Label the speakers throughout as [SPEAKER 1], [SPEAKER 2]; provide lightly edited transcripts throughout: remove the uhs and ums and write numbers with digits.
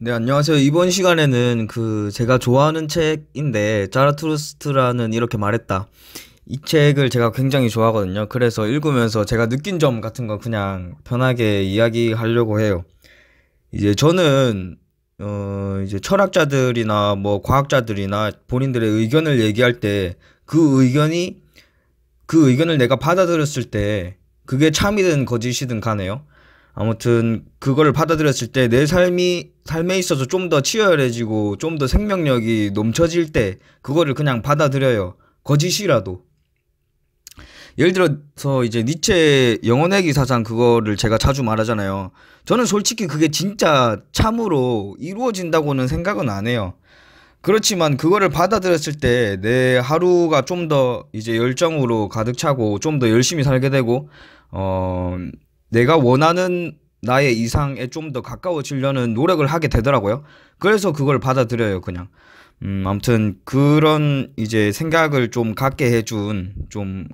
[SPEAKER 1] 네, 안녕하세요. 이번 시간에는 제가 좋아하는 책인데, 자라투스트라는 이렇게 말했다. 이 책을 제가 굉장히 좋아하거든요. 그래서 읽으면서 제가 느낀 점 같은 거 그냥 편하게 이야기하려고 해요. 이제 저는, 이제 철학자들이나 뭐 과학자들이나 본인들의 의견을 얘기할 때, 그 의견이, 그 의견을 내가 받아들였을 때, 그게 참이든 거짓이든 가네요. 아무튼 그거를 받아들였을 때 내 삶에 있어서 좀 더 치열해지고 좀 더 생명력이 넘쳐질 때 그거를 그냥 받아들여요. 거짓이라도. 예를 들어서 이제 니체 영혼의 기사상 그거를 제가 자주 말하잖아요. 저는 솔직히 그게 진짜 참으로 이루어진다고는 생각은 안 해요. 그렇지만 그거를 받아들였을 때 내 하루가 좀 더 이제 열정으로 가득 차고 좀 더 열심히 살게 되고 어 내가 원하는 나의 이상에 좀 더 가까워지려는 노력을 하게 되더라고요. 그래서 그걸 받아들여요, 그냥. 아무튼 그런 이제 생각을 좀 갖게 해준 좀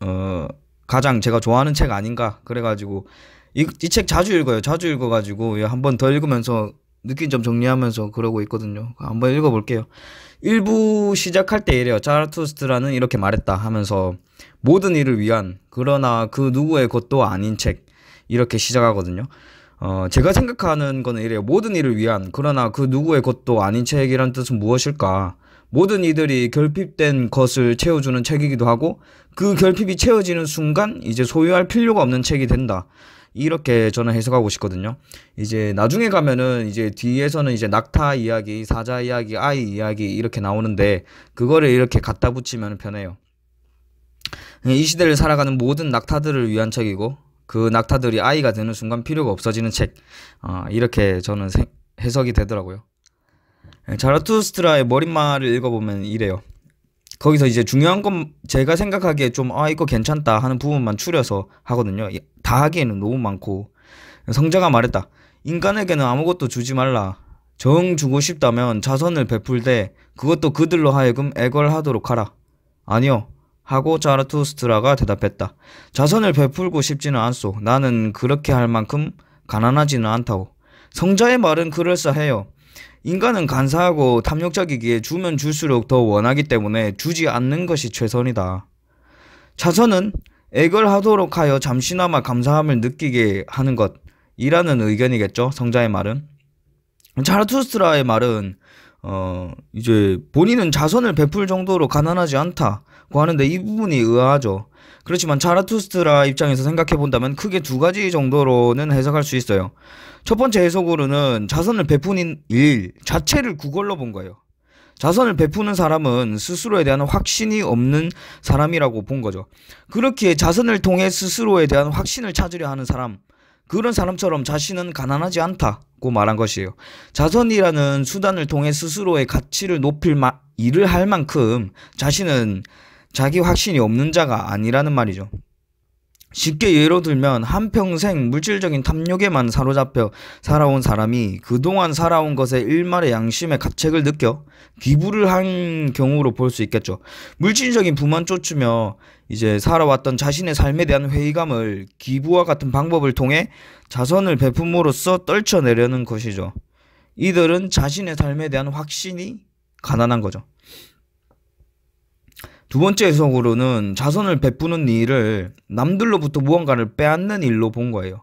[SPEAKER 1] 어, 가장 제가 좋아하는 책 아닌가. 그래가지고 이 책 자주 읽어요. 자주 읽어가지고 한 번 더 읽으면서 느낀 점 정리하면서 그러고 있거든요. 한번 읽어볼게요. 1부 시작할 때 이래요. 자라투스트라는 이렇게 말했다 하면서 모든 일을 위한 그러나 그 누구의 것도 아닌 책 이렇게 시작하거든요. 제가 생각하는 거는 이래요. 모든 일을 위한 그러나 그 누구의 것도 아닌 책이란 뜻은 무엇일까? 모든 이들이 결핍된 것을 채워주는 책이기도 하고 그 결핍이 채워지는 순간 이제 소유할 필요가 없는 책이 된다. 이렇게 저는 해석하고 싶거든요. 이제 나중에 가면은 이제 뒤에서는 이제 낙타 이야기, 사자 이야기, 아이 이야기 이렇게 나오는데 그거를 이렇게 갖다 붙이면 편해요. 이 시대를 살아가는 모든 낙타들을 위한 책이고 그 낙타들이 아이가 되는 순간 필요가 없어지는 책. 이렇게 저는 해석이 되더라고요. 자라투스트라의 머릿말을 읽어보면 이래요. 거기서 이제 중요한 건 제가 생각하기에 좀 이거 괜찮다 하는 부분만 추려서 하거든요. 다 하기에는 너무 많고. 성자가 말했다. 인간에게는 아무것도 주지 말라. 정 주고 싶다면 자선을 베풀되 그것도 그들로 하여금 애걸하도록 하라. 아니요. 하고 자라투스트라가 대답했다. 자선을 베풀고 싶지는 않소. 나는 그렇게 할 만큼 가난하지는 않다고. 성자의 말은 그럴싸해요. 인간은 간사하고 탐욕적이기에 주면 줄수록 더 원하기 때문에 주지 않는 것이 최선이다. 자선은 애걸하도록 하여 잠시나마 감사함을 느끼게 하는 것이라는 의견이겠죠. 성자의 말은. 자라투스트라의 말은 이제 본인은 자선을 베풀 정도로 가난하지 않다고 하는데 이 부분이 의아하죠. 그렇지만 자라투스트라 입장에서 생각해 본다면 크게 두 가지 정도로는 해석할 수 있어요. 첫 번째 해석으로는 자선을 베푸는 일 자체를 그걸로 본 거예요. 자선을 베푸는 사람은 스스로에 대한 확신이 없는 사람이라고 본 거죠. 그렇기에 자선을 통해 스스로에 대한 확신을 찾으려 하는 사람, 그런 사람처럼 자신은 가난하지 않다고 말한 것이에요. 자선이라는 수단을 통해 스스로의 가치를 높일 일을 할 만큼 자신은 자기 확신이 없는 자가 아니라는 말이죠. 쉽게 예로 들면 한평생 물질적인 탐욕에만 사로잡혀 살아온 사람이 그동안 살아온 것에 일말의 양심의 가책을 느껴 기부를 한 경우로 볼 수 있겠죠. 물질적인 부만 쫓으며 이제 살아왔던 자신의 삶에 대한 회의감을 기부와 같은 방법을 통해 자선을 베품으로써 떨쳐내려는 것이죠. 이들은 자신의 삶에 대한 확신이 가난한 거죠. 두 번째 해석으로는 자선을 베푸는 일을 남들로부터 무언가를 빼앗는 일로 본 거예요.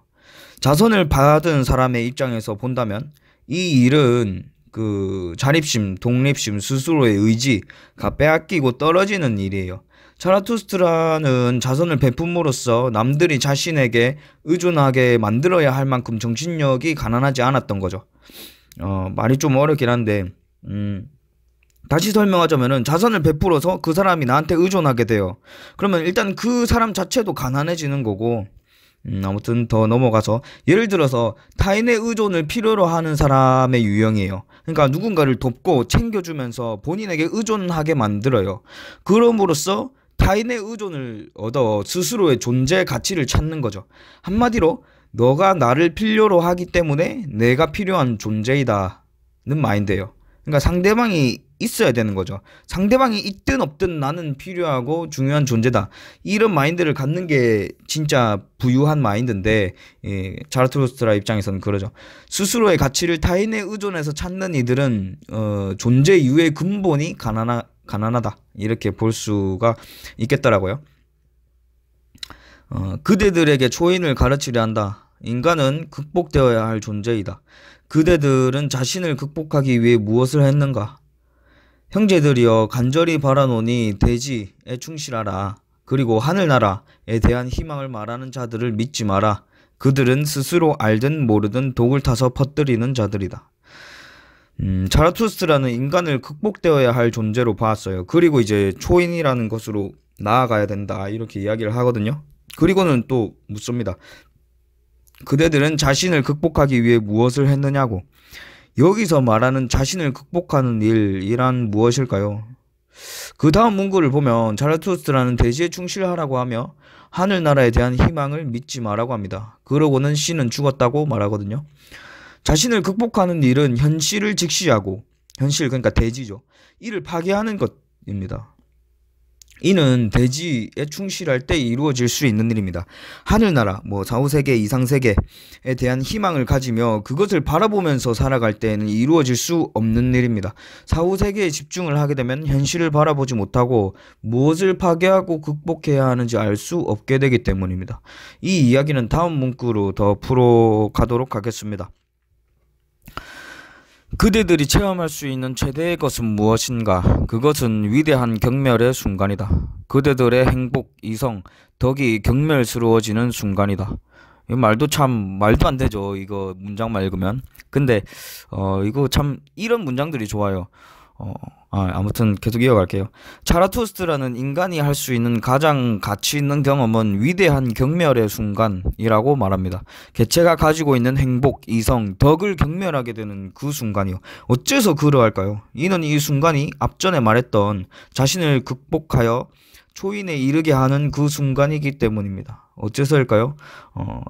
[SPEAKER 1] 자선을 받은 사람의 입장에서 본다면 이 일은 그 자립심, 독립심, 스스로의 의지가 빼앗기고 떨어지는 일이에요. 자라투스트라는 자선을 베품으로써 남들이 자신에게 의존하게 만들어야 할 만큼 정신력이 가난하지 않았던 거죠. 말이 좀 어렵긴 한데 다시 설명하자면은 자선을 베풀어서 그 사람이 나한테 의존하게 돼요. 그러면 일단 그 사람 자체도 가난해지는 거고 아무튼 더 넘어가서 예를 들어서 타인의 의존을 필요로 하는 사람의 유형이에요. 그러니까 누군가를 돕고 챙겨주면서 본인에게 의존하게 만들어요. 그럼으로써 타인의 의존을 얻어 스스로의 존재 가치를 찾는 거죠. 한마디로 너가 나를 필요로 하기 때문에 내가 필요한 존재이다는 마인드예요. 그러니까 상대방이 있어야 되는 거죠. 상대방이 있든 없든 나는 필요하고 중요한 존재다. 이런 마인드를 갖는 게 진짜 부유한 마인드인데, 자라투스트라 입장에서는 그러죠. 스스로의 가치를 타인에 의존해서 찾는 이들은 존재 이유의 근본이 가난하다. 이렇게 볼 수가 있겠더라고요. 그대들에게 초인을 가르치려 한다. 인간은 극복되어야 할 존재이다. 그대들은 자신을 극복하기 위해 무엇을 했는가? 형제들이여 간절히 바라노니 대지에 충실하라. 그리고 하늘나라에 대한 희망을 말하는 자들을 믿지 마라. 그들은 스스로 알든 모르든 독을 타서 퍼뜨리는 자들이다. 자라투스트라는 인간을 극복되어야 할 존재로 봤어요. 그리고 이제 초인이라는 것으로 나아가야 된다. 이렇게 이야기를 하거든요. 그리고는 또 묻습니다. 그대들은 자신을 극복하기 위해 무엇을 했느냐고. 여기서 말하는 자신을 극복하는 일이란 무엇일까요? 그 다음 문구를 보면 자라투스트라는 대지에 충실하라고 하며 하늘나라에 대한 희망을 믿지 마라고 합니다. 그러고는 신은 죽었다고 말하거든요. 자신을 극복하는 일은 현실을 직시하고, 현실 그러니까 대지죠. 이를 파괴하는 것입니다. 이는 대지에 충실할 때 이루어질 수 있는 일입니다. 하늘나라, 사후세계, 이상세계에 대한 희망을 가지며 그것을 바라보면서 살아갈 때에는 이루어질 수 없는 일입니다. 사후세계에 집중을 하게 되면 현실을 바라보지 못하고 무엇을 파괴하고 극복해야 하는지 알 수 없게 되기 때문입니다. 이 이야기는 다음 문구로 더 풀어가도록 하겠습니다. 그대들이 체험할 수 있는 최대의 것은 무엇인가? 그것은 위대한 경멸의 순간이다. 그대들의 행복, 이성, 덕이 경멸스러워지는 순간이다. 이 말도 말도 안 되죠. 이거 문장만 읽으면. 근데 이거 참 이런 문장들이 좋아요. 아무튼 계속 이어갈게요. 자라투스트라는 인간이 할 수 있는 가장 가치 있는 경험은 위대한 경멸의 순간이라고 말합니다. 개체가 가지고 있는 행복, 이성, 덕을 경멸하게 되는 그 순간이요. 어째서 그러할까요? 이는 이 순간이 앞전에 말했던 자신을 극복하여 초인에 이르게 하는 그 순간이기 때문입니다. 어째서일까요?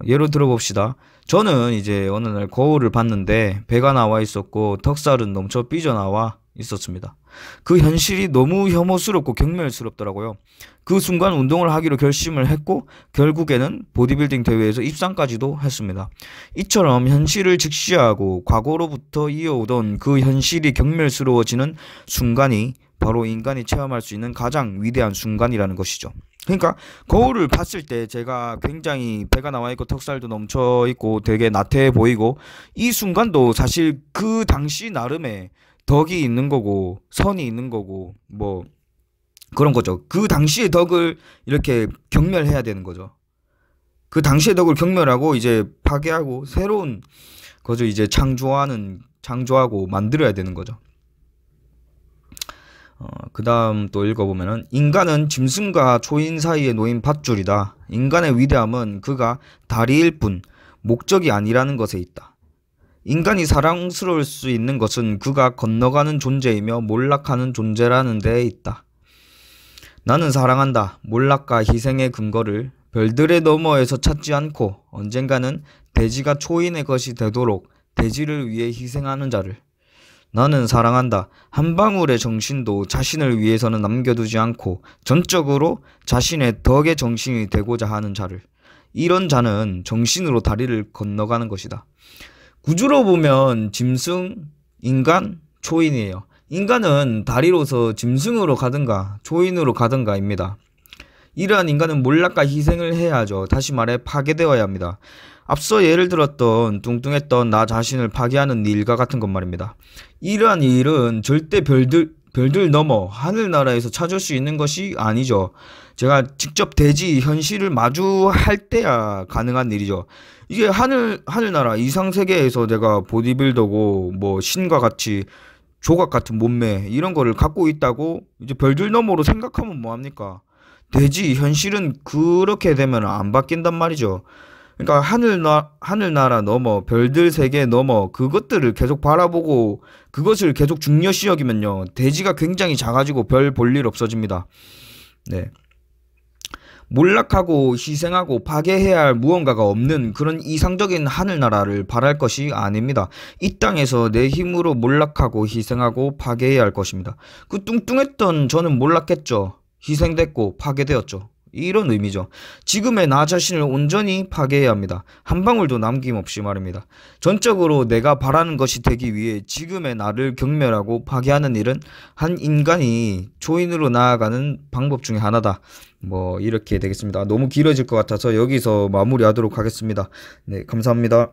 [SPEAKER 1] 예로 들어봅시다. 저는 이제 어느 날 거울을 봤는데 배가 나와 있었고 턱살은 넘쳐 삐져나와 있었습니다. 그 현실이 너무 혐오스럽고 경멸스럽더라고요. 그 순간 운동을 하기로 결심을 했고 결국에는 보디빌딩 대회에서 입상까지도 했습니다. 이처럼 현실을 직시하고 과거로부터 이어오던 그 현실이 경멸스러워지는 순간이 바로 인간이 체험할 수 있는 가장 위대한 순간이라는 것이죠. 그러니까 거울을 봤을 때 제가 굉장히 배가 나와 있고 턱살도 넘쳐 있고 되게 나태해 보이고, 이 순간도 사실 그 당시 나름의 덕이 있는 거고 선이 있는 거고 그런 거죠. 그 당시의 덕을 이렇게 경멸해야 되는 거죠. 그 당시의 덕을 경멸하고 이제 파괴하고 새로운 거죠. 이제 창조하고 만들어야 되는 거죠. 그 다음 또 읽어보면은 인간은 짐승과 초인 사이에 놓인 밧줄이다. 인간의 위대함은 그가 다리일 뿐 목적이 아니라는 것에 있다. 인간이 사랑스러울 수 있는 것은 그가 건너가는 존재이며 몰락하는 존재라는 데에 있다. 나는 사랑한다. 몰락과 희생의 근거를 별들의 너머에서 찾지 않고 언젠가는 대지가 초인의 것이 되도록 대지를 위해 희생하는 자를. 나는 사랑한다. 한 방울의 정신도 자신을 위해서는 남겨두지 않고 전적으로 자신의 덕의 정신이 되고자 하는 자를. 이런 자는 정신으로 다리를 건너가는 것이다. 구조로 보면 짐승, 인간, 초인이에요. 인간은 다리로서 짐승으로 가든가 초인으로 가든가입니다. 이러한 인간은 몰락과 희생을 해야 하죠. 다시 말해 파괴되어야 합니다. 앞서 예를 들었던 뚱뚱했던 나 자신을 파괴하는 일과 같은 것 말입니다. 이러한 일은 절대 별들 넘어 하늘나라에서 찾을 수 있는 것이 아니죠. 제가 직접 대지 현실을 마주할 때야 가능한 일이죠. 이게 하늘나라 이상세계에서 내가 보디빌더고 신과 같이 조각 같은 몸매 이런 거를 갖고 있다고 이제 별들 너머로 생각하면 뭐합니까? 대지 현실은 그렇게 되면 안 바뀐단 말이죠. 그러니까 하늘나라 넘어 별들 세계 넘어 그것들을 계속 바라보고 그것을 계속 중요시 여기면요, 대지가 굉장히 작아지고 별 볼 일 없어집니다. 네. 몰락하고 희생하고 파괴해야 할 무언가가 없는 그런 이상적인 하늘나라를 바랄 것이 아닙니다. 이 땅에서 내 힘으로 몰락하고 희생하고 파괴해야 할 것입니다. 그 뚱뚱했던 저는 몰락했죠. 희생됐고 파괴되었죠. 이런 의미죠. 지금의 나 자신을 온전히 파괴해야 합니다. 한 방울도 남김없이 말입니다. 전적으로 내가 바라는 것이 되기 위해 지금의 나를 경멸하고 파괴하는 일은 한 인간이 초인으로 나아가는 방법 중에 하나다. 뭐 이렇게 되겠습니다. 너무 길어질 것 같아서 여기서 마무리하도록 하겠습니다. 네, 감사합니다.